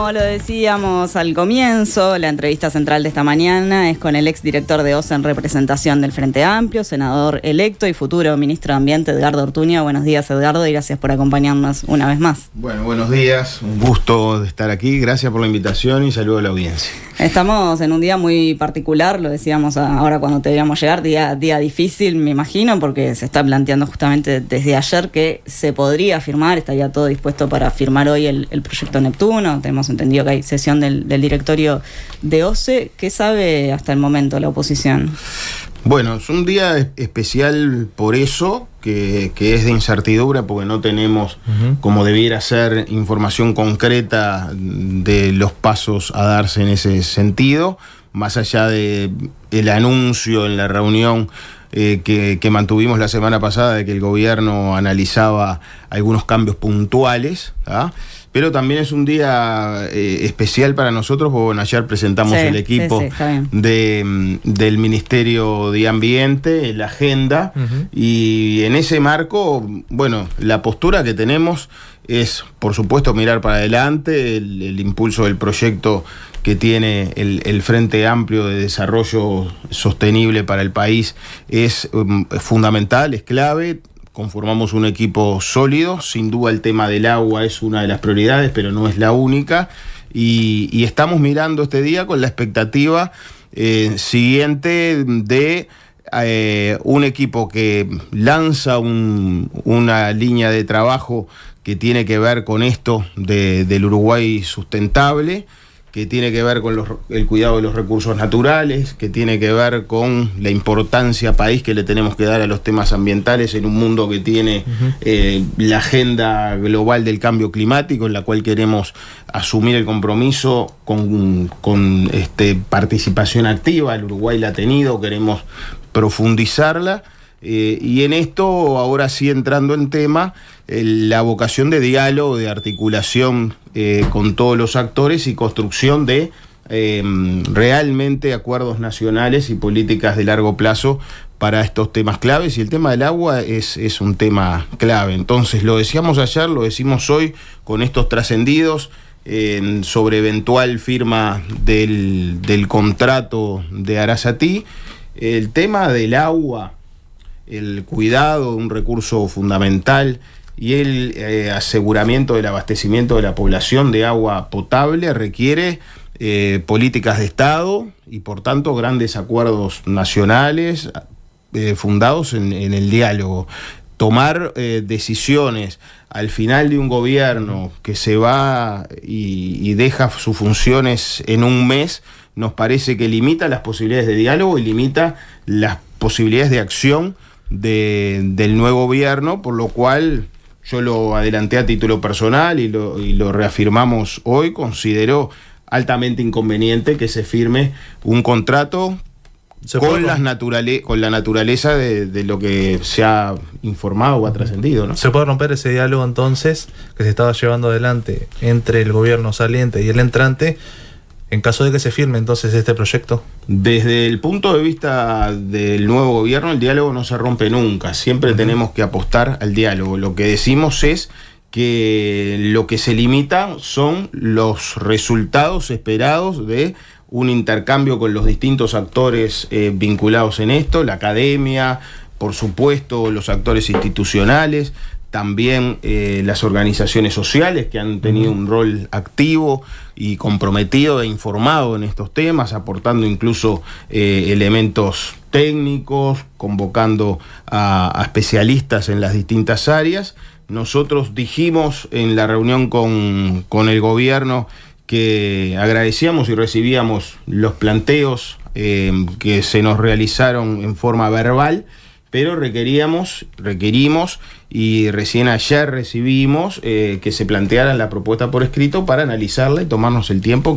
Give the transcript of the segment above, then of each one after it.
Como lo decíamos al comienzo, la entrevista central de esta mañana es con el exdirector de OCE en representación del Frente Amplio, senador electo y futuro ministro de Ambiente, Edgardo Ortuño. Buenos días, Edgardo, y gracias por acompañarnos una vez más. Bueno, buenos días, un gusto de estar aquí, gracias por la invitación y saludo a la audiencia. Estamos en un día muy particular, lo decíamos ahora cuando te veíamos llegar, día difícil, me imagino, porque se está planteando justamente desde ayer que se podría firmar, estaría todo dispuesto para firmar hoy el proyecto Neptuno. Tenemos entendido que hay sesión del directorio de OCE. ¿Qué sabe hasta el momento la oposición? Bueno, es un día especial por eso, que es de incertidumbre, porque no tenemos, como debiera ser, información concreta de los pasos a darse en ese sentido, más allá de el anuncio en la reunión que mantuvimos la semana pasada de que el gobierno analizaba algunos cambios puntuales, ¿ah? Pero también es un día especial para nosotros, porque bueno, ayer presentamos el equipo del Ministerio de Ambiente, la agenda, y en ese marco, bueno, la postura que tenemos es, por supuesto, mirar para adelante, el impulso del proyecto que tiene el Frente Amplio de Desarrollo Sostenible para el país es fundamental, es clave. Conformamos un equipo sólido, sin duda el tema del agua es una de las prioridades, pero no es la única, y estamos mirando este día con la expectativa siguiente de un equipo que lanza una línea de trabajo que tiene que ver con esto del Uruguay sustentable, que tiene que ver con el cuidado de los recursos naturales, que tiene que ver con la importancia país que le tenemos que dar a los temas ambientales en un mundo que tiene la agenda global del cambio climático, en la cual queremos asumir el compromiso con participación activa. El Uruguay la ha tenido, queremos profundizarla. Y en esto, ahora sí entrando en tema, la vocación de diálogo, de articulación con todos los actores y construcción de realmente acuerdos nacionales y políticas de largo plazo para estos temas claves, y el tema del agua es un tema clave. Entonces, lo decíamos ayer, lo decimos hoy con estos trascendidos sobre eventual firma del contrato de Arasatí. El tema del agua, el cuidado de un recurso fundamental y el aseguramiento del abastecimiento de la población de agua potable requiere políticas de Estado y por tanto grandes acuerdos nacionales fundados en el diálogo. Tomar decisiones al final de un gobierno que se va y deja sus funciones en un mes, nos parece que limita las posibilidades de diálogo y limita las posibilidades de acción del nuevo gobierno, por lo cual yo lo adelanté a título personal y lo reafirmamos hoy. Considero altamente inconveniente que se firme un contrato con la naturaleza de lo que se ha informado o ha trascendido, ¿no? ¿Se puede romper ese diálogo entonces que se estaba llevando adelante entre el gobierno saliente y el entrante en caso de que se firme entonces este proyecto? Desde el punto de vista del nuevo gobierno, el diálogo no se rompe nunca. Siempre tenemos que apostar al diálogo. Lo que decimos es que lo que se limita son los resultados esperados de un intercambio con los distintos actores vinculados en esto, la academia, por supuesto, los actores institucionales, también las organizaciones sociales que han tenido un rol activo y comprometido e informado en estos temas, aportando incluso elementos técnicos, convocando a especialistas en las distintas áreas. Nosotros dijimos en la reunión con el gobierno que agradecíamos y recibíamos los planteos que se nos realizaron en forma verbal, pero requerimos y recién ayer recibimos que se planteara la propuesta por escrito para analizarla y tomarnos el tiempo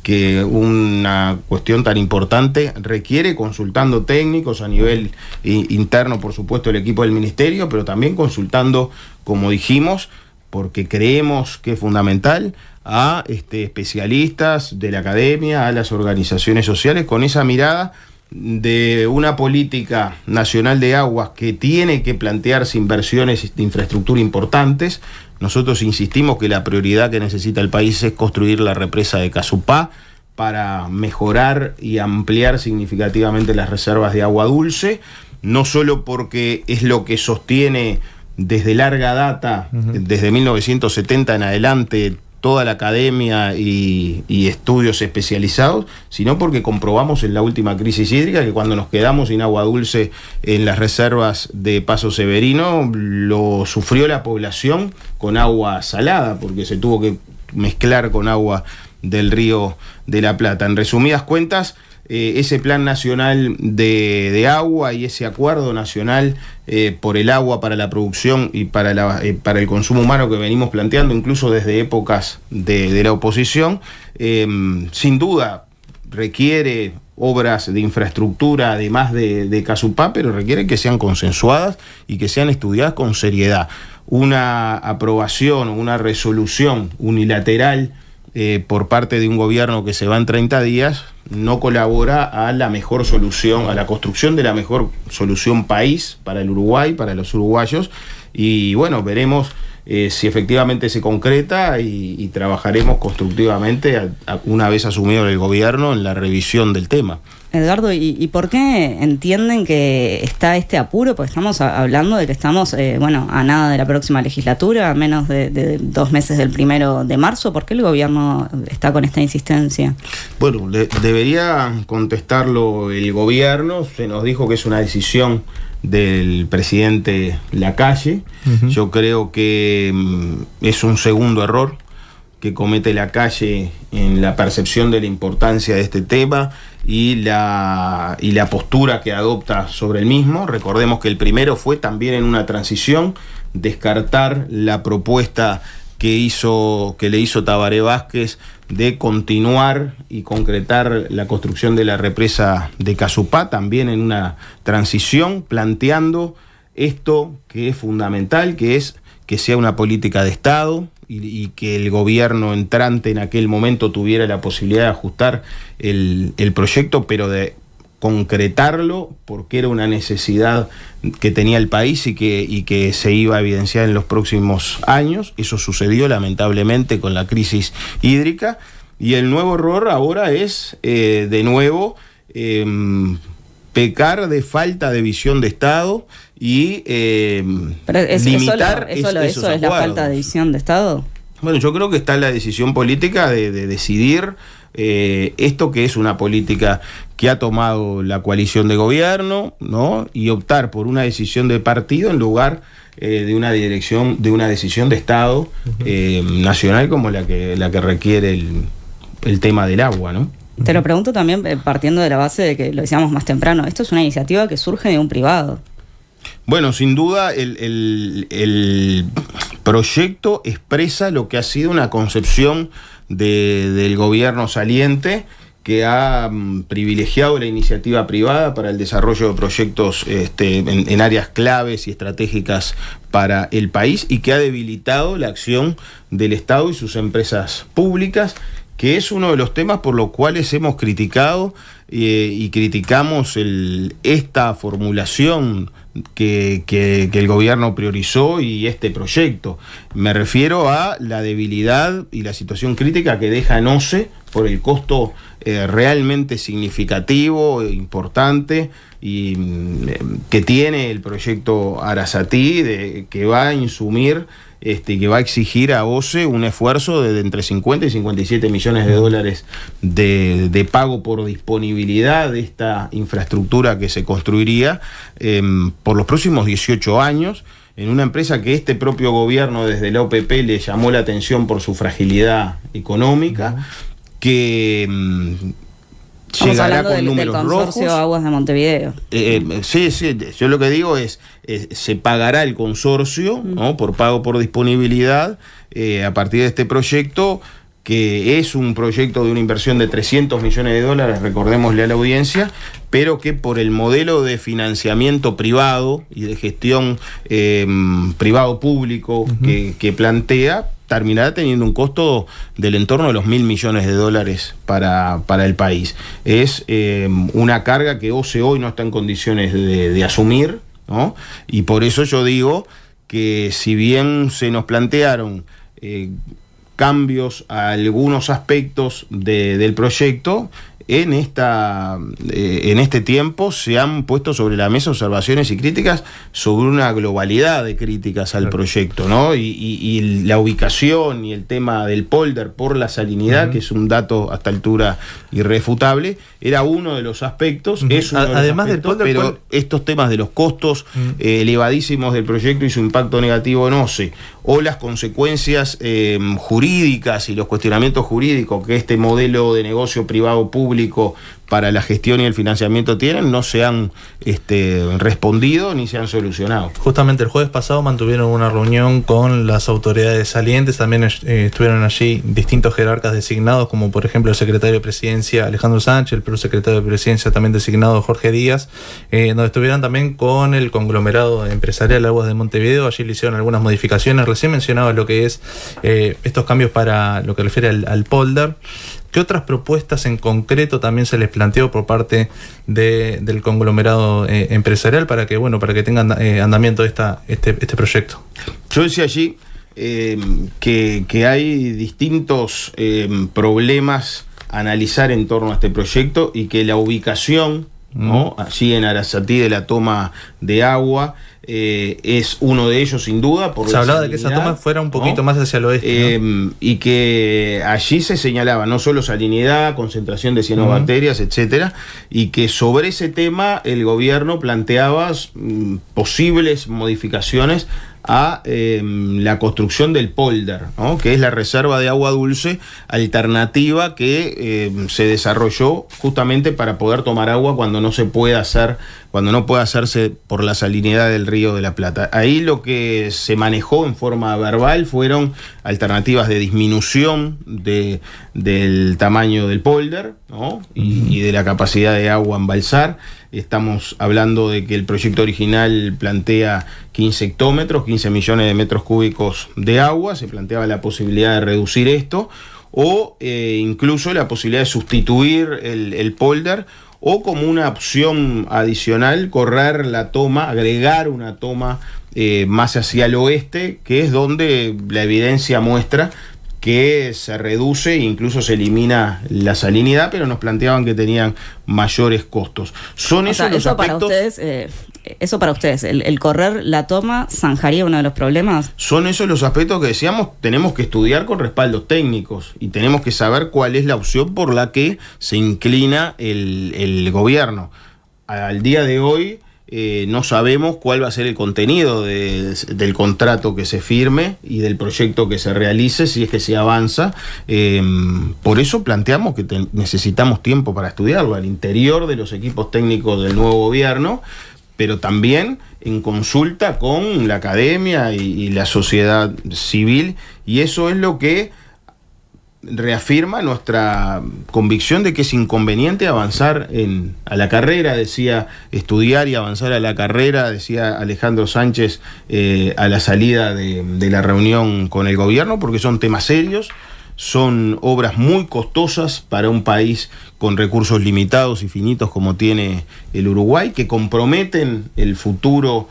que una cuestión tan importante requiere, consultando técnicos a nivel interno, por supuesto, el equipo del ministerio, pero también consultando, como dijimos, porque creemos que es fundamental, a especialistas de la academia, a las organizaciones sociales, con esa mirada de una política nacional de aguas que tiene que plantearse inversiones de infraestructura importantes, Nosotros insistimos que la prioridad que necesita el país es construir la represa de Casupá para mejorar y ampliar significativamente las reservas de agua dulce, no solo porque es lo que sostiene desde larga data, desde 1970 en adelante, toda la academia y estudios especializados, sino porque comprobamos en la última crisis hídrica que cuando nos quedamos sin agua dulce en las reservas de Paso Severino, lo sufrió la población con agua salada, porque se tuvo que mezclar con agua del Río de la Plata. En resumidas cuentas, ese plan nacional de agua y ese acuerdo nacional por el agua para la producción y para el consumo humano que venimos planteando incluso desde épocas de la oposición, sin duda requiere obras de infraestructura además de Casupá, pero requiere que sean consensuadas y que sean estudiadas con seriedad. Una aprobación o una resolución unilateral por parte de un gobierno que se va en 30 días no colabora a la mejor solución, a la construcción de la mejor solución país para el Uruguay, para los uruguayos, y bueno, veremos si efectivamente se concreta y trabajaremos constructivamente una vez asumido el gobierno en la revisión del tema. Edgardo, ¿y por qué entienden que está este apuro? Porque estamos hablando de que estamos, a nada de la próxima legislatura, a menos de 2 meses del 1 de marzo. ¿Por qué el gobierno está con esta insistencia? Bueno, debería contestarlo el gobierno. Se nos dijo que es una decisión del presidente Lacalle. Yo creo que es un segundo error que comete Lacalle en la percepción de la importancia de este tema y la postura que adopta sobre el mismo. Recordemos que el primero fue también en una transición, descartar la propuesta que le hizo Tabaré Vázquez de continuar y concretar la construcción de la represa de Casupá, también en una transición, planteando esto que es fundamental, que es que sea una política de Estado y que el gobierno entrante en aquel momento tuviera la posibilidad de ajustar el proyecto, pero de concretarlo porque era una necesidad que tenía el país y que se iba a evidenciar en los próximos años. Eso sucedió lamentablemente con la crisis hídrica, y el nuevo error ahora es de nuevo pecar de falta de visión de Estado y limitar ¿Eso es la falta de visión de Estado? Bueno, yo creo que está la decisión política de decidir esto, que es una política que ha tomado la coalición de gobierno, ¿no? Y optar por una decisión de partido en lugar de una decisión de Estado nacional como la que requiere el tema del agua, ¿no? Te lo pregunto también partiendo de la base de que lo decíamos más temprano, esto es una iniciativa que surge de un privado. Bueno, sin duda el proyecto expresa lo que ha sido una concepción del gobierno saliente, que ha privilegiado la iniciativa privada para el desarrollo de proyectos en áreas claves y estratégicas para el país, y que ha debilitado la acción del Estado y sus empresas públicas, que es uno de los temas por los cuales hemos criticado y criticamos esta formulación que el gobierno priorizó y este proyecto. Me refiero a la debilidad y la situación crítica que deja en OCE por el costo realmente significativo, importante, y que tiene el proyecto Arasatí, que va a insumir que va a exigir a OCE un esfuerzo de entre 50 y 57 millones de dólares de pago por disponibilidad de esta infraestructura que se construiría por los próximos 18 años, en una empresa que este propio gobierno desde la OPP le llamó la atención por su fragilidad económica, que llegará con números del consorcio rojos. Aguas de Montevideo. Sí, yo lo que digo es se pagará el consorcio, ¿no?, por pago por disponibilidad a partir de este proyecto, que es un proyecto de una inversión de 300 millones de dólares, recordémosle a la audiencia, pero que por el modelo de financiamiento privado y de gestión privado-público que plantea, terminará teniendo un costo del entorno de los 1.000 millones de dólares para el país. Es una carga que OCE hoy no está en condiciones de asumir, ¿no? Y por eso yo digo que si bien se nos plantearon cambios a algunos aspectos del proyecto, en este tiempo se han puesto sobre la mesa observaciones y críticas sobre una globalidad de críticas al proyecto, ¿no? Y la ubicación y el tema del polder por la salinidad, que es un dato hasta altura irrefutable, era uno de los aspectos, es uno de los además aspectos, del polder, pero estos temas de los costos elevadísimos del proyecto y su impacto negativo en OCE, o las consecuencias jurídicas y los cuestionamientos jurídicos que este modelo de negocio privado-público para la gestión y el financiamiento tienen, no se han respondido ni se han solucionado. Justamente el jueves pasado mantuvieron una reunión con las autoridades salientes, también estuvieron allí distintos jerarcas designados, como por ejemplo el secretario de Presidencia Alejandro Sánchez, el secretario de Presidencia también designado Jorge Díaz, donde estuvieron también con el conglomerado empresarial Aguas de Montevideo. Allí le hicieron algunas modificaciones, recién mencionaba lo que es estos cambios para lo que refiere al polder. ¿Qué otras propuestas en concreto también se les planteó por parte del conglomerado empresarial para que tenga andamiento este proyecto? Yo decía allí que hay distintos problemas a analizar en torno a este proyecto y que la ubicación, ¿no?, allí en Arasatí de la toma de agua es uno de ellos sin duda. Se hablaba de que esa toma fuera un poquito más hacia el oeste, ¿no? Y que allí se señalaba no solo salinidad, concentración de cianobacterias, etcétera, y que sobre ese tema el gobierno planteaba posibles modificaciones a la construcción del polder, ¿no?, que es la reserva de agua dulce alternativa que se desarrolló justamente para poder tomar agua cuando no pueda hacerse por la salinidad del Río de la Plata. Ahí lo que se manejó en forma verbal fueron alternativas de disminución del tamaño del polder, ¿no?, y de la capacidad de agua a embalsar. Estamos hablando de que el proyecto original plantea 15 hectómetros, 15 millones de metros cúbicos de agua. Se planteaba la posibilidad de reducir esto o incluso la posibilidad de sustituir el polder, o como una opción adicional correr la toma, agregar una toma más hacia el oeste, que es donde la evidencia muestra que se reduce e incluso se elimina la salinidad, pero nos planteaban que tenían mayores costos. Son esos los aspectos. Eso para ustedes, el correr la toma zanjaría uno de los problemas. Son esos los aspectos que decíamos, tenemos que estudiar con respaldos técnicos y tenemos que saber cuál es la opción por la que se inclina el gobierno. Al día de hoy no sabemos cuál va a ser el contenido del contrato que se firme y del proyecto que se realice, si es que se avanza. Por eso planteamos que necesitamos tiempo para estudiarlo al interior de los equipos técnicos del nuevo gobierno, pero también en consulta con la academia y la sociedad civil, y eso es lo que reafirma nuestra convicción de que es inconveniente avanzar a la carrera, decía, estudiar y avanzar a la carrera, decía Alejandro Sánchez a la salida de la reunión con el gobierno, porque son temas serios, son obras muy costosas para un país con recursos limitados y finitos como tiene el Uruguay, que comprometen el futuro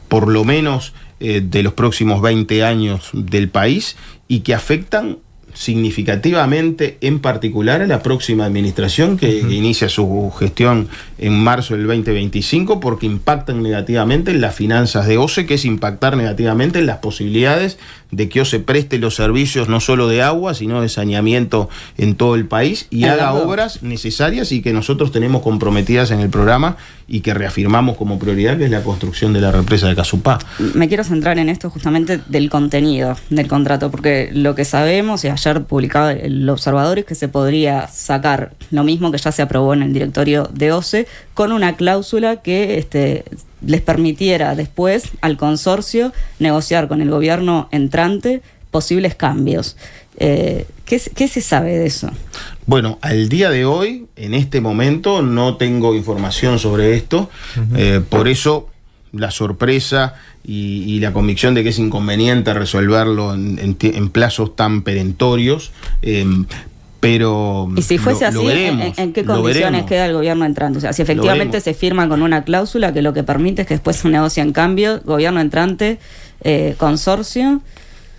por lo menos de los próximos 20 años del país, y que afectan significativamente en particular a la próxima administración que inicia su gestión en marzo del 2025, porque impactan negativamente en las finanzas de OCE, que es impactar negativamente en las posibilidades de que OCE preste los servicios no solo de agua, sino de saneamiento en todo el país y haga obras necesarias y que nosotros tenemos comprometidas en el programa y que reafirmamos como prioridad, que es la construcción de la represa de Casupá. Me quiero centrar en esto justamente del contenido del contrato, porque lo que sabemos, y ayer publicaba el Observador, es que se podría sacar lo mismo que ya se aprobó en el directorio de OCE, con una cláusula que les permitiera después al consorcio negociar con el gobierno entrante posibles cambios. ¿Qué se sabe de eso? Bueno, al día de hoy, en este momento, no tengo información sobre esto, por eso la sorpresa y la convicción de que es inconveniente resolverlo en plazos tan perentorios, Pero y si fuese así, ¿en qué condiciones queda el gobierno entrante? O sea, si efectivamente se firma con una cláusula que lo que permite es que después se negocien cambios, gobierno entrante, consorcio.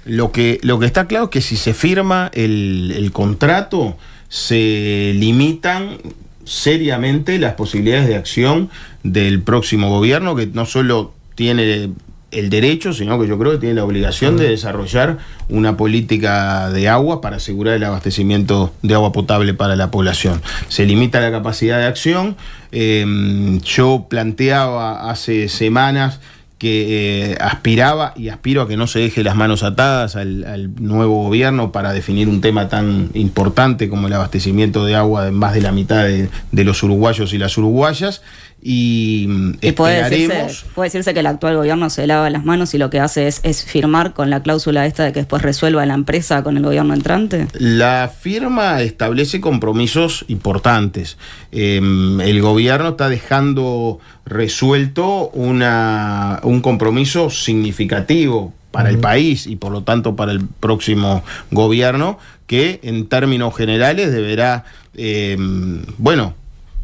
Lo que está claro es que si se firma el contrato, se limitan seriamente las posibilidades de acción del próximo gobierno, que no solo tiene el derecho, sino que yo creo que tiene la obligación de desarrollar una política de agua para asegurar el abastecimiento de agua potable para la población. Se limita la capacidad de acción. Yo planteaba hace semanas que aspiraba y aspiro a que no se deje las manos atadas al nuevo gobierno para definir un tema tan importante como el abastecimiento de agua de más de la mitad de los uruguayos y las uruguayas. Y puede decirse que el actual gobierno se lava las manos y lo que hace es firmar con la cláusula esta de que después resuelva la empresa con el gobierno entrante. La firma establece compromisos importantes. El gobierno está dejando resuelto un compromiso significativo para el país y por lo tanto para el próximo gobierno, que en términos generales deberá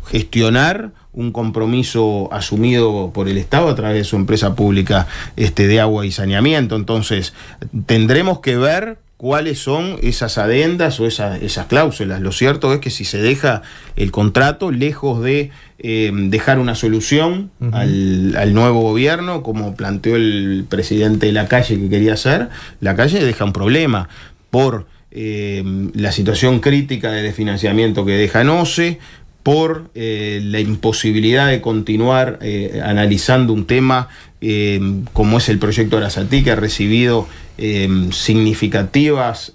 gestionar un compromiso asumido por el Estado a través de su empresa pública de agua y saneamiento. Entonces tendremos que ver cuáles son esas adendas o esas cláusulas. Lo cierto es que si se deja el contrato, lejos de dejar una solución al nuevo gobierno, como planteó el presidente de Lacalle que quería hacer, Lacalle deja un problema por la situación crítica de desfinanciamiento que deja NOCE, por la imposibilidad de continuar analizando un tema como es el proyecto Arasatí, que ha recibido significativas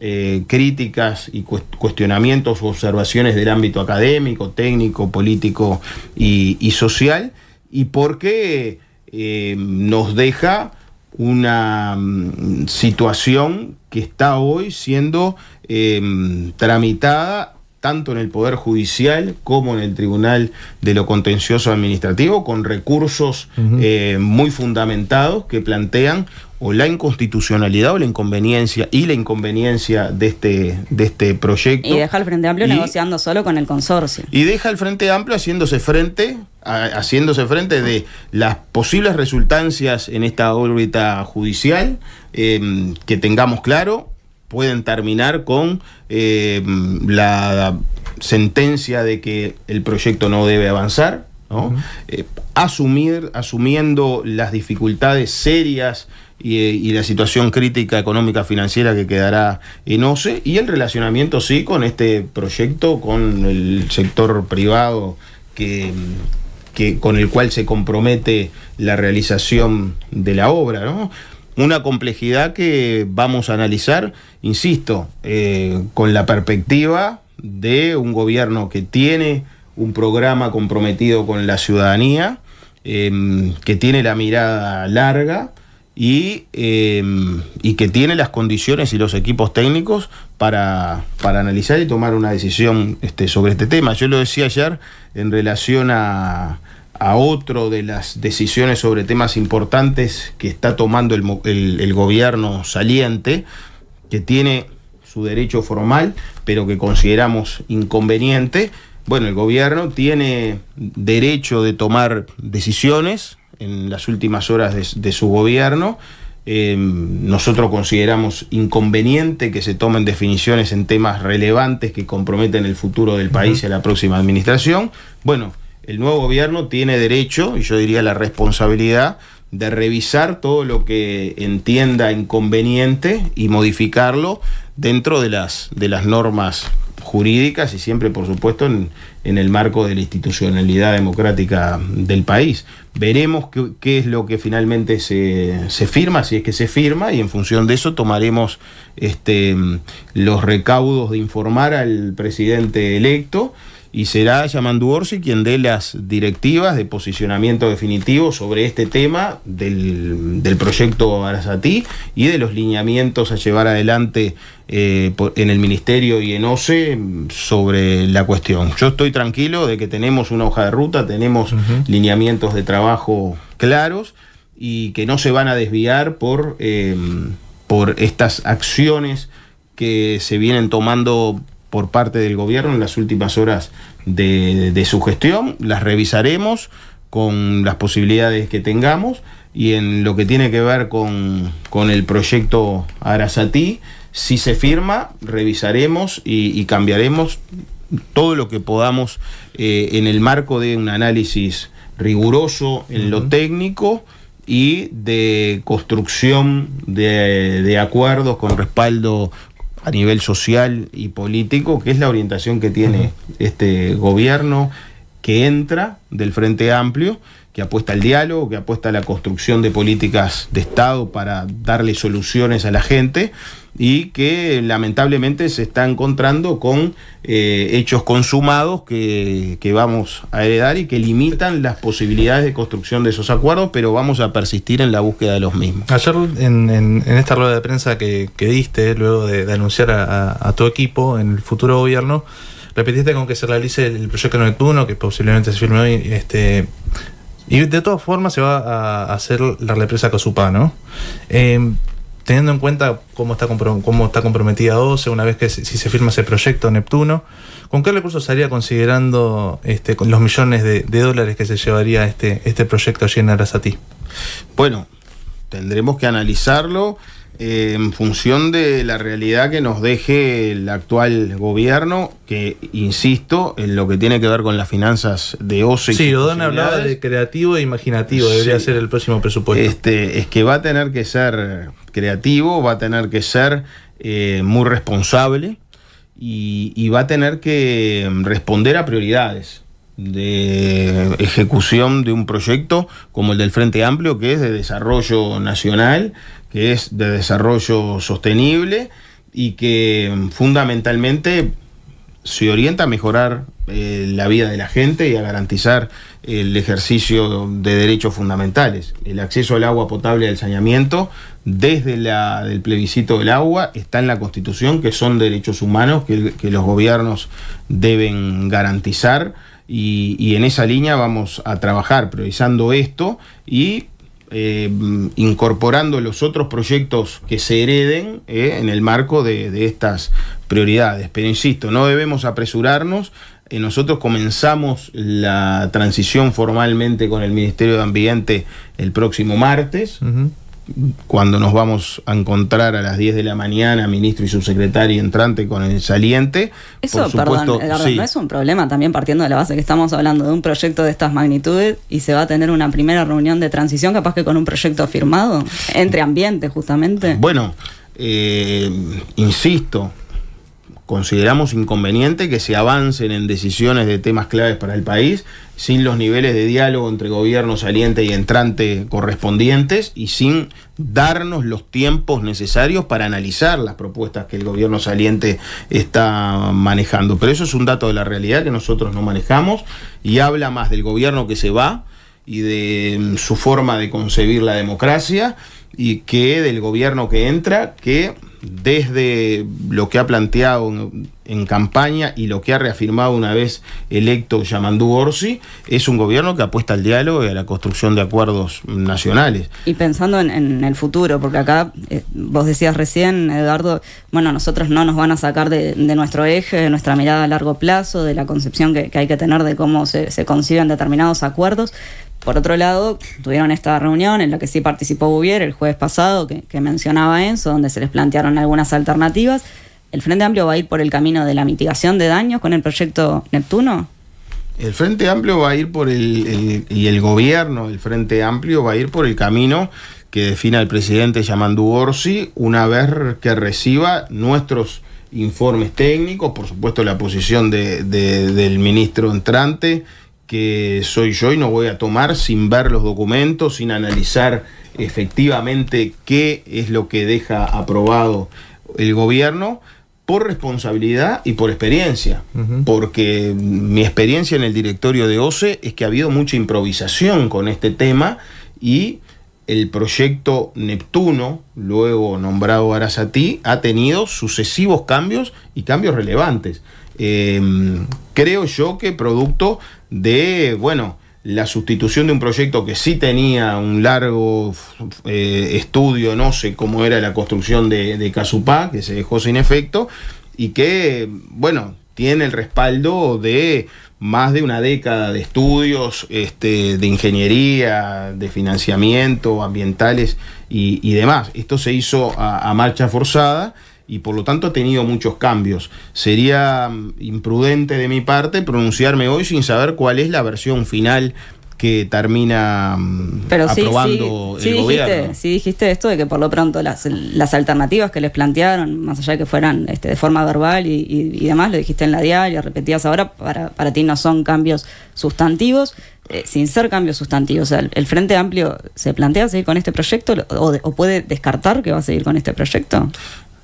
críticas y cuestionamientos o observaciones del ámbito académico, técnico, político y social, y porque nos deja una situación que está hoy siendo tramitada tanto en el Poder Judicial como en el Tribunal de lo Contencioso Administrativo, con recursos muy fundamentados que plantean o la inconstitucionalidad o la inconveniencia de este proyecto. Y deja al Frente Amplio negociando solo con el consorcio. Y deja al Frente Amplio haciéndose frente de las posibles resultancias en esta órbita judicial, que tengamos claro, pueden terminar con la sentencia de que el proyecto no debe avanzar, ¿no? Asumiendo las dificultades serias y la situación crítica económica financiera que quedará en OCE, y el relacionamiento sí con este proyecto, con el sector privado que con el cual se compromete la realización de la obra, ¿no? Una complejidad que vamos a analizar, insisto, con la perspectiva de un gobierno que tiene un programa comprometido con la ciudadanía, que tiene la mirada larga y que tiene las condiciones y los equipos técnicos para analizar y tomar una decisión sobre este tema. Yo lo decía ayer en relación a otro de las decisiones sobre temas importantes que está tomando el gobierno saliente, que tiene su derecho formal, pero que consideramos inconveniente. Bueno, el gobierno tiene derecho de tomar decisiones en las últimas horas de su gobierno. Nosotros consideramos inconveniente que se tomen definiciones en temas relevantes que comprometen el futuro del país y a la próxima administración. Bueno, el nuevo gobierno tiene derecho, y yo diría la responsabilidad, de revisar todo lo que entienda inconveniente y modificarlo dentro de las normas jurídicas y siempre, por supuesto, en el marco de la institucionalidad democrática del país. Veremos qué es lo que finalmente se firma, si es que se firma, y en función de eso tomaremos los recaudos de informar al presidente electo, y será Yamandu Orsi quien dé las directivas de posicionamiento definitivo sobre este tema del proyecto Arasatí y de los lineamientos a llevar adelante en el Ministerio y en OCE sobre la cuestión. Yo estoy tranquilo de que tenemos una hoja de ruta, tenemos lineamientos de trabajo claros y que no se van a desviar por estas acciones que se vienen tomando por parte del gobierno en las últimas horas de su gestión. Las revisaremos con las posibilidades que tengamos, y en lo que tiene que ver con el proyecto Arasatí, si se firma, revisaremos y cambiaremos todo lo que podamos en el marco de un análisis riguroso en lo técnico y de construcción de acuerdos con respaldo a nivel social y político, que es la orientación que tiene este gobierno que entra del Frente Amplio, que apuesta al diálogo, que apuesta a la construcción de políticas de Estado para darle soluciones a la gente, y que lamentablemente se está encontrando con hechos consumados que vamos a heredar y que limitan las posibilidades de construcción de esos acuerdos, pero vamos a persistir en la búsqueda de los mismos. Ayer en esta rueda de prensa que diste, luego de anunciar a tu equipo en el futuro gobierno, repetiste con que se realice el proyecto Neptuno, que posiblemente se firme hoy, y de todas formas se va a hacer la represa Casupá, ¿no? Teniendo en cuenta cómo está comprometida OCE, una vez que si se firma ese proyecto Neptuno, ¿con qué recursos estaría considerando con los millones de dólares que se llevaría este proyecto allí en Arasatí? Bueno, tendremos que analizarlo en función de la realidad que nos deje el actual gobierno, que insisto, en lo que tiene que ver con las finanzas de OCE. Sí, Odón hablaba de creativo e imaginativo, debería ser el próximo presupuesto. Es que va a tener que ser creativo, va a tener que ser muy responsable, y va a tener que responder a prioridades de ejecución de un proyecto como el del Frente Amplio, que es de desarrollo nacional, que es de desarrollo sostenible, y que fundamentalmente se orienta a mejorar la vida de la gente y a garantizar el ejercicio de derechos fundamentales. El acceso al agua potable y al saneamiento, desde el plebiscito del agua, está en la Constitución, que son derechos humanos que los gobiernos deben garantizar, y en esa línea vamos a trabajar, priorizando esto y incorporando los otros proyectos que se hereden en el marco de estas prioridades. Pero insisto, no debemos apresurarnos. Nosotros comenzamos la transición formalmente con el Ministerio de Ambiente el próximo martes, cuando nos vamos a encontrar a las 10 de la mañana, ministro y subsecretario entrante con el saliente. Eso, por supuesto, perdón, Edgardo, ¿no es un problema también, partiendo de la base que estamos hablando de un proyecto de estas magnitudes y se va a tener una primera reunión de transición, capaz que con un proyecto firmado entre ambiente, justamente? Bueno, insisto, consideramos inconveniente que se avancen en decisiones de temas claves para el país sin los niveles de diálogo entre gobierno saliente y entrante correspondientes, y sin darnos los tiempos necesarios para analizar las propuestas que el gobierno saliente está manejando. Pero eso es un dato de la realidad que nosotros no manejamos, y habla más del gobierno que se va y de su forma de concebir la democracia, y que del gobierno que entra, que desde lo que ha planteado en campaña y lo que ha reafirmado una vez electo Yamandu Orsi, es un gobierno que apuesta al diálogo y a la construcción de acuerdos nacionales. Y pensando en el futuro, porque acá vos decías recién, Edgardo, bueno, nosotros no nos van a sacar de nuestro eje, de nuestra mirada a largo plazo, de la concepción que hay que tener de cómo se conciben determinados acuerdos. Por otro lado, tuvieron esta reunión en la que sí participó Bouvier el jueves pasado, que mencionaba Enzo, donde se les plantearon algunas alternativas. ¿El Frente Amplio va a ir por el camino de la mitigación de daños con el proyecto Neptuno? El Frente Amplio va a ir por y el gobierno del Frente Amplio va a ir por el camino que defina el presidente Yamandu Orsi, una vez que reciba nuestros informes técnicos, por supuesto la posición del ministro entrante, que soy yo, y no voy a tomar sin ver los documentos, sin analizar efectivamente qué es lo que deja aprobado el gobierno, por responsabilidad y por experiencia, porque mi experiencia en el directorio de OCE es que ha habido mucha improvisación con este tema, y el proyecto Neptuno, luego nombrado Arasatí, ha tenido sucesivos cambios, y cambios relevantes. Creo yo que producto de, la sustitución de un proyecto que sí tenía un largo estudio, no sé cómo era la construcción de Casupá, que se dejó sin efecto, y que, bueno, tiene el respaldo de más de una década de estudios de ingeniería, de financiamiento, ambientales y demás. Esto se hizo a marcha forzada y por lo tanto ha tenido muchos cambios. Sería imprudente de mi parte pronunciarme hoy sin saber cuál es la versión final que termina aprobando el gobierno. Sí dijiste esto de que por lo pronto las alternativas que les plantearon, más allá de que fueran de forma verbal y demás, lo dijiste en la diaria, repetías ahora, para ti no son cambios sustantivos. Sin ser cambios sustantivos, o sea, ¿el Frente Amplio se plantea seguir con este proyecto o puede descartar que va a seguir con este proyecto?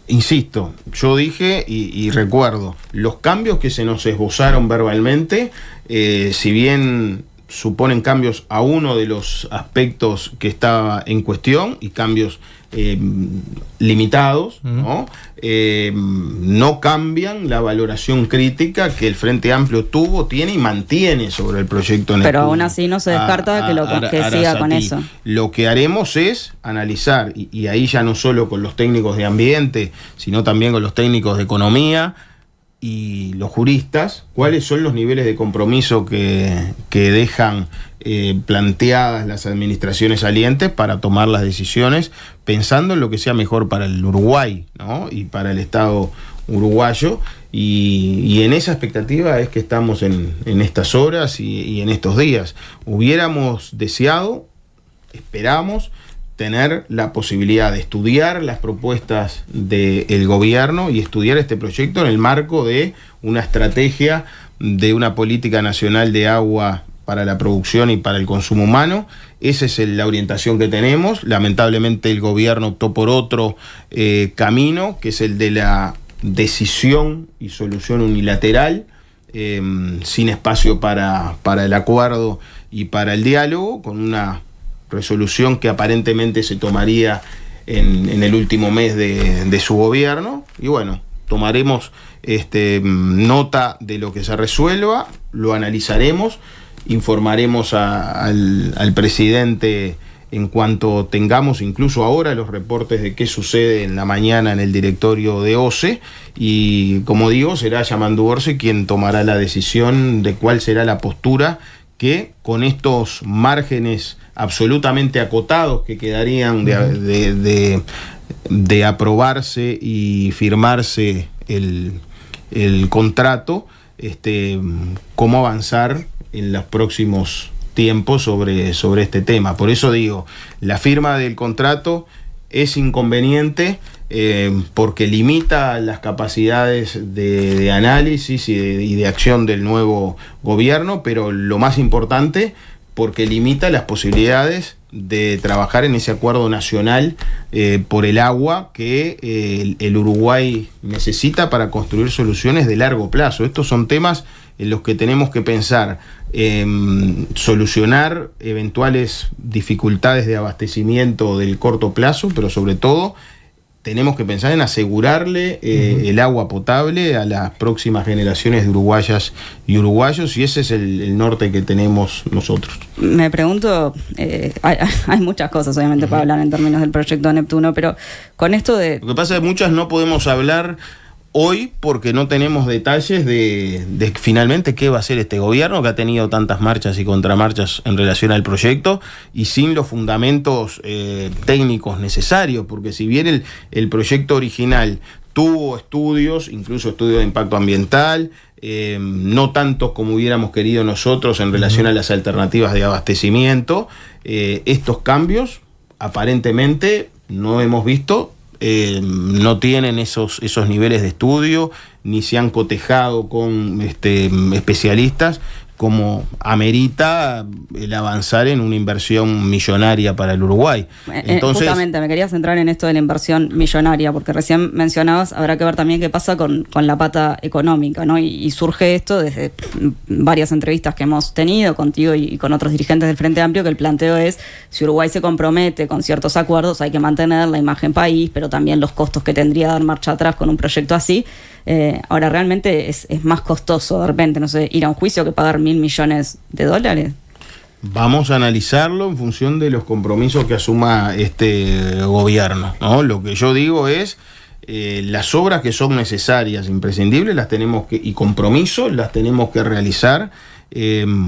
Insisto, yo dije y recuerdo, los cambios que se nos esbozaron verbalmente, si bien suponen cambios a uno de los aspectos que estaba en cuestión y cambios limitados, ¿no? No cambian la valoración crítica que el Frente Amplio tuvo, tiene y mantiene sobre el proyecto Neptuno. Pero aún así no se descarta que siga con eso. Lo que haremos es analizar, y ahí ya no solo con los técnicos de ambiente, sino también con los técnicos de economía y los juristas, cuáles son los niveles de compromiso que dejan planteadas las administraciones salientes para tomar las decisiones pensando en lo que sea mejor para el Uruguay, ¿no? Y para el Estado uruguayo, y en esa expectativa es que estamos en estas horas y en estos días. Hubiéramos deseado, esperamos, tener la posibilidad de estudiar las propuestas del gobierno y estudiar este proyecto en el marco de una estrategia de una política nacional de agua para la producción y para el consumo humano. Esa es la orientación que tenemos. Lamentablemente el gobierno optó por otro camino, que es el de la decisión y solución unilateral, sin espacio para el acuerdo y para el diálogo, con una resolución que aparentemente se tomaría en el último mes de su gobierno. Y bueno, tomaremos nota de lo que se resuelva, lo analizaremos, informaremos al presidente en cuanto tengamos, incluso ahora, los reportes de qué sucede en la mañana en el directorio de OCE, y como digo, será Yamandu Orsi quien tomará la decisión de cuál será la postura que, con estos márgenes absolutamente acotados que quedarían de aprobarse y firmarse el contrato, cómo avanzar en los próximos tiempos sobre este tema. Por eso digo, la firma del contrato es inconveniente porque limita las capacidades de análisis y de acción del nuevo gobierno, pero lo más importante, porque limita las posibilidades de trabajar en ese acuerdo nacional por el agua que el Uruguay necesita para construir soluciones de largo plazo. Estos son temas en los que tenemos que pensar, solucionar eventuales dificultades de abastecimiento del corto plazo, pero sobre todo tenemos que pensar en asegurarle el agua potable a las próximas generaciones de uruguayas y uruguayos, y ese es el norte que tenemos nosotros. Me pregunto, hay muchas cosas obviamente para hablar en términos del proyecto Neptuno, pero con esto de... Lo que pasa es que muchas no podemos hablar hoy porque no tenemos detalles de finalmente qué va a hacer este gobierno, que ha tenido tantas marchas y contramarchas en relación al proyecto, y sin los fundamentos técnicos necesarios, porque si bien el proyecto original tuvo estudios, incluso estudios de impacto ambiental, no tantos como hubiéramos querido nosotros en relación a las alternativas de abastecimiento, estos cambios aparentemente no hemos visto. No tienen esos niveles de estudio, ni se han cotejado con especialistas como amerita el avanzar en una inversión millonaria para el Uruguay. Entonces, justamente me quería centrar en esto de la inversión millonaria, porque recién mencionabas, habrá que ver también qué pasa con la pata económica, ¿no? Y surge esto desde varias entrevistas que hemos tenido contigo y con otros dirigentes del Frente Amplio, que el planteo es, si Uruguay se compromete con ciertos acuerdos, hay que mantener la imagen país, pero también los costos que tendría dar marcha atrás con un proyecto así. Ahora realmente es más costoso de repente, no sé, ir a un juicio que pagar $1.000 millones. Vamos a analizarlo en función de los compromisos que asuma este gobierno, ¿no? Lo que yo digo es, las obras que son necesarias, imprescindibles, las tenemos que, y compromisos, las tenemos que realizar,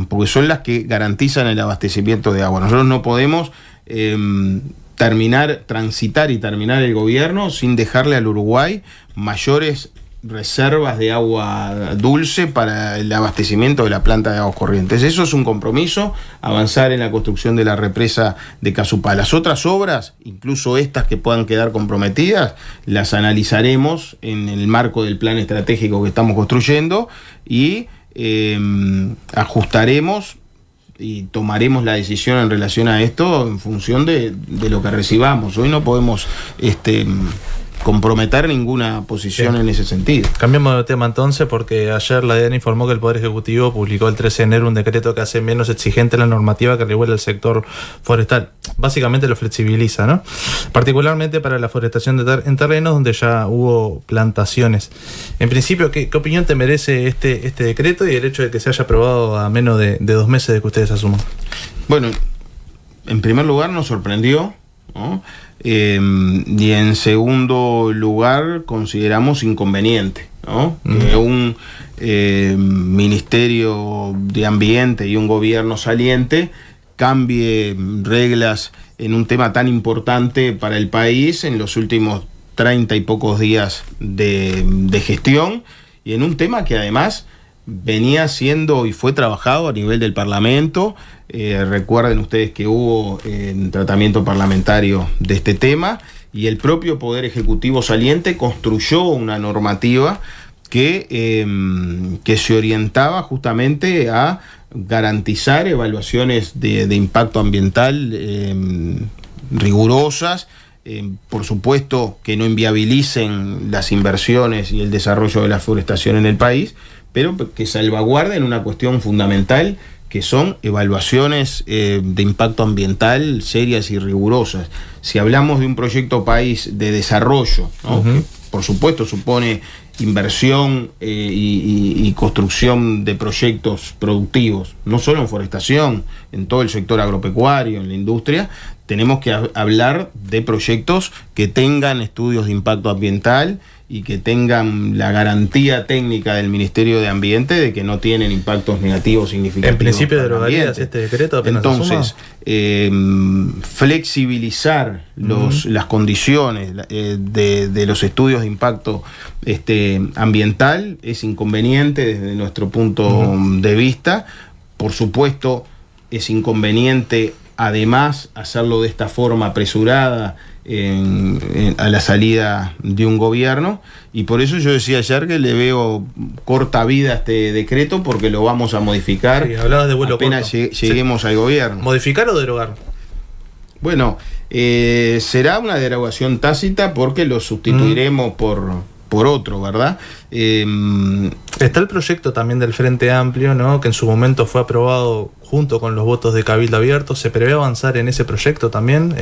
porque son las que garantizan el abastecimiento de agua. Nosotros no podemos transitar y terminar el gobierno sin dejarle al Uruguay mayores reservas de agua dulce para el abastecimiento de la planta de aguas corrientes. Eso es un compromiso, avanzar en la construcción de la represa de Casupá. Las otras obras, incluso estas que puedan quedar comprometidas, las analizaremos en el marco del plan estratégico que estamos construyendo y ajustaremos y tomaremos la decisión en relación a esto en función de lo que recibamos. Hoy no podemos comprometer ninguna posición en ese sentido. Cambiamos de tema entonces, porque ayer la DEAN informó que el Poder Ejecutivo publicó el 13 de enero un decreto que hace menos exigente la normativa que regula el sector forestal. Básicamente lo flexibiliza, ¿no? Particularmente para la forestación en terrenos donde ya hubo plantaciones. En principio, ¿qué opinión te merece este decreto y el hecho de que se haya aprobado a menos de 2 meses de que ustedes asuman? Bueno, en primer lugar nos sorprendió, ¿no? Y en segundo lugar consideramos inconveniente, ¿no? Que un Ministerio de Ambiente y un gobierno saliente cambie reglas en un tema tan importante para el país en los últimos 30 y pocos días de gestión, y en un tema que además venía siendo y fue trabajado a nivel del Parlamento. Recuerden ustedes que hubo tratamiento parlamentario de este tema y el propio Poder Ejecutivo saliente construyó una normativa que se orientaba justamente a garantizar evaluaciones de impacto ambiental rigurosas, por supuesto que no inviabilicen las inversiones y el desarrollo de la forestación en el país, pero que salvaguarden una cuestión fundamental, que son evaluaciones de impacto ambiental serias y rigurosas. Si hablamos de un proyecto país de desarrollo, ¿no? Que por supuesto supone inversión y construcción de proyectos productivos, no solo en forestación, en todo el sector agropecuario, en la industria, tenemos que hablar de proyectos que tengan estudios de impacto ambiental y que tengan la garantía técnica del Ministerio de Ambiente de que no tienen impactos negativos significativos. En principio derogarías este decreto apenas. Entonces, flexibilizar las condiciones de los estudios de impacto ambiental es inconveniente desde nuestro punto de vista. Por supuesto, es inconveniente además hacerlo de esta forma apresurada a la salida de un gobierno, y por eso yo decía ayer que le veo corta vida a este decreto, porque lo vamos a modificar apenas lleguemos al gobierno. ¿Modificar o derogar? Bueno, será una derogación tácita porque lo sustituiremos por otro, ¿verdad? Está el proyecto también del Frente Amplio, ¿no? Que en su momento fue aprobado junto con los votos de Cabildo Abierto. ¿Se prevé avanzar en ese proyecto también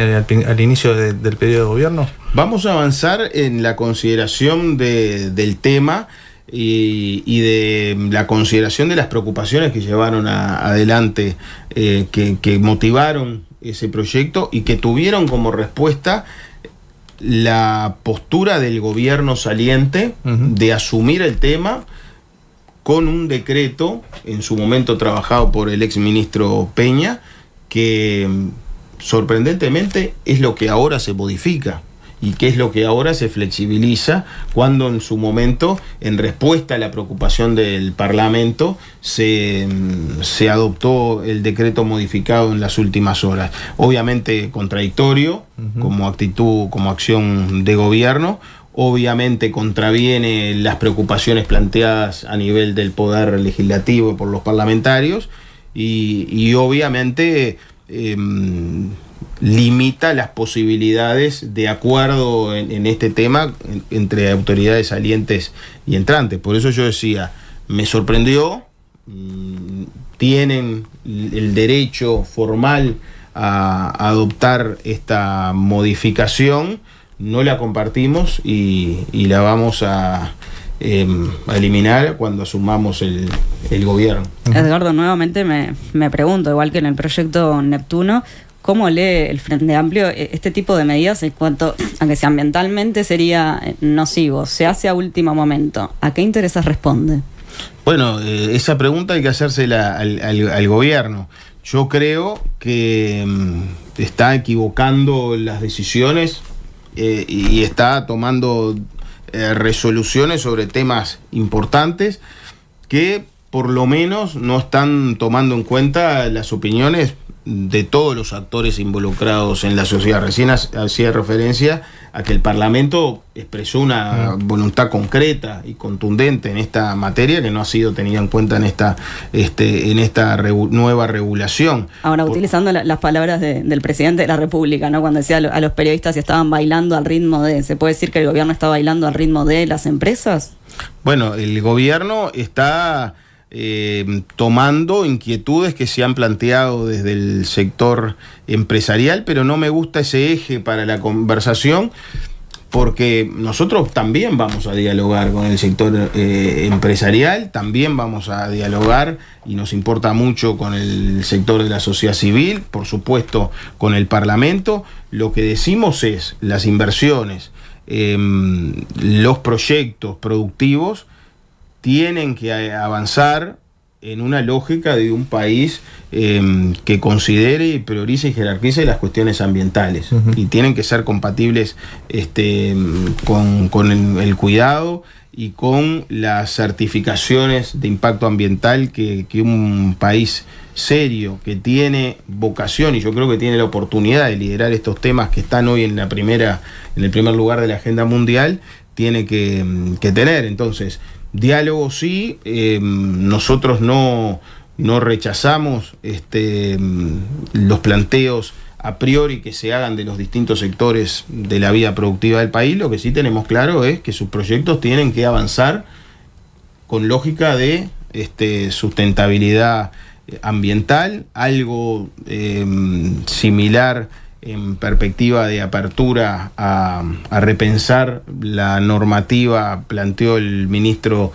al inicio del periodo de gobierno? Vamos a avanzar en la consideración del tema y de la consideración de las preocupaciones que llevaron adelante, que motivaron ese proyecto y que tuvieron como respuesta la postura del gobierno saliente de asumir el tema con un decreto, en su momento trabajado por el exministro Peña, que sorprendentemente es lo que ahora se modifica y que es lo que ahora se flexibiliza, cuando en su momento, en respuesta a la preocupación del Parlamento, se adoptó el decreto modificado en las últimas horas. Obviamente contradictorio como actitud, como acción de gobierno, obviamente contraviene las preocupaciones planteadas a nivel del Poder Legislativo por los parlamentarios y obviamente limita las posibilidades de acuerdo en este tema entre autoridades salientes y entrantes. Por eso yo decía, me sorprendió, tienen el derecho formal a adoptar esta modificación, no la compartimos y la vamos a eliminar cuando asumamos el gobierno. Edgardo, nuevamente me pregunto, igual que en el proyecto Neptuno, ¿cómo lee el Frente Amplio este tipo de medidas en cuanto a que si ambientalmente sería nocivo, se hace a último momento? ¿A qué intereses responde? Bueno, esa pregunta hay que hacérsela al gobierno. Yo creo que está equivocando las decisiones y está tomando resoluciones sobre temas importantes que por lo menos no están tomando en cuenta las opiniones de todos los actores involucrados en la sociedad. Recién hacía referencia a que el Parlamento expresó una voluntad concreta y contundente en esta materia que no ha sido tenida en cuenta en esta nueva regulación. Ahora, utilizando las palabras del presidente de la República, ¿no? Cuando decía a los periodistas si estaban bailando al ritmo de... ¿Se puede decir que el gobierno está bailando al ritmo de las empresas? Bueno, el gobierno está tomando inquietudes que se han planteado desde el sector empresarial, pero no me gusta ese eje para la conversación, porque nosotros también vamos a dialogar con el sector empresarial, también vamos a dialogar, y nos importa mucho, con el sector de la sociedad civil, por supuesto con el Parlamento. Lo que decimos es, las inversiones, los proyectos productivos tienen que avanzar en una lógica de un país que considere, priorice y jerarquice las cuestiones ambientales, y tienen que ser compatibles con el cuidado y con las certificaciones de impacto ambiental que un país serio, que tiene vocación, y yo creo que tiene la oportunidad de liderar estos temas que están hoy en el primer lugar de la agenda mundial, tiene que tener. Entonces, diálogo sí, nosotros no rechazamos los planteos a priori que se hagan de los distintos sectores de la vida productiva del país. Lo que sí tenemos claro es que sus proyectos tienen que avanzar con lógica de sustentabilidad ambiental, algo similar en perspectiva de apertura a repensar la normativa, planteó el ministro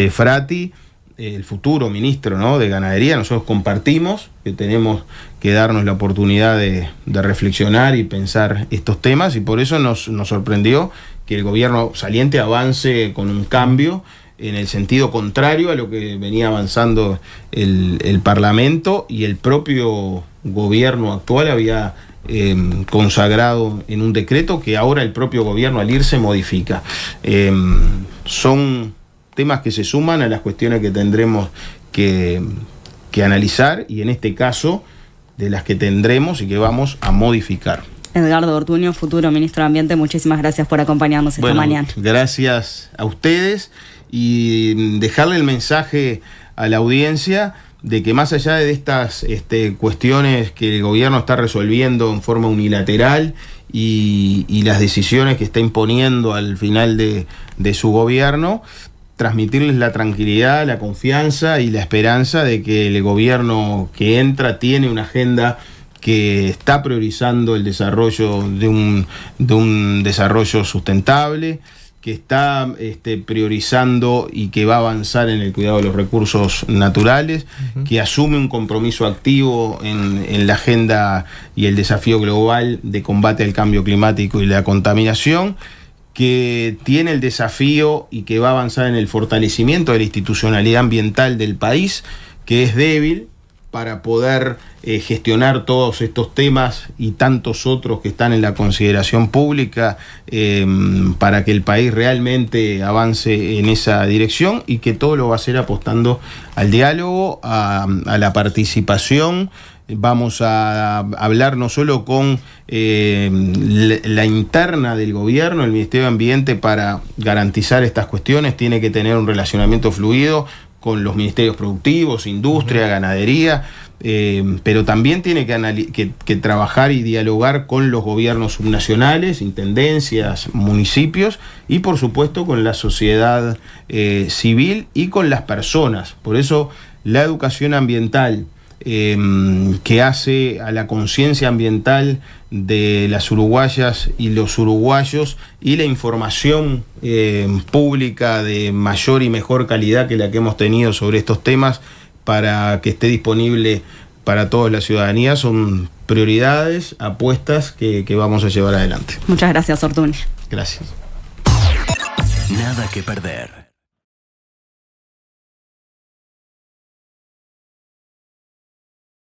Frati, el futuro ministro, ¿no?, de Ganadería. Nosotros compartimos que tenemos que darnos la oportunidad de reflexionar y pensar estos temas, y por eso nos sorprendió que el gobierno saliente avance con un cambio en el sentido contrario a lo que venía avanzando el Parlamento, y el propio gobierno actual había consagrado en un decreto que ahora el propio gobierno al irse modifica. Son temas que se suman a las cuestiones que tendremos que analizar, y en este caso de las que tendremos y que vamos a modificar. Edgardo Ortuño, futuro ministro de Ambiente, muchísimas gracias por acompañarnos esta mañana. Gracias a ustedes, y dejarle el mensaje a la audiencia de que más allá de estas cuestiones que el gobierno está resolviendo en forma unilateral y las decisiones que está imponiendo al final de su gobierno, transmitirles la tranquilidad, la confianza y la esperanza de que el gobierno que entra tiene una agenda que está priorizando el desarrollo de un desarrollo sustentable, que está priorizando y que va a avanzar en el cuidado de los recursos naturales, que asume un compromiso activo en la agenda y el desafío global de combate al cambio climático y la contaminación, que tiene el desafío y que va a avanzar en el fortalecimiento de la institucionalidad ambiental del país, que es débil, para poder gestionar todos estos temas y tantos otros que están en la consideración pública, para que el país realmente avance en esa dirección, y que todo lo va a hacer apostando al diálogo, a la participación. Vamos a hablar no solo con la interna del gobierno, el Ministerio de Ambiente, para garantizar estas cuestiones, tiene que tener un relacionamiento fluido con los ministerios productivos, industria, ganadería, pero también tiene que trabajar y dialogar con los gobiernos subnacionales, intendencias, municipios, y por supuesto con la sociedad civil y con las personas. Por eso la educación ambiental, que hace a la conciencia ambiental de las uruguayas y los uruguayos, y la información pública de mayor y mejor calidad que la que hemos tenido sobre estos temas, para que esté disponible para toda la ciudadanía. Son prioridades, apuestas que vamos a llevar adelante. Muchas gracias, Ortuño. Gracias. Nada que perder.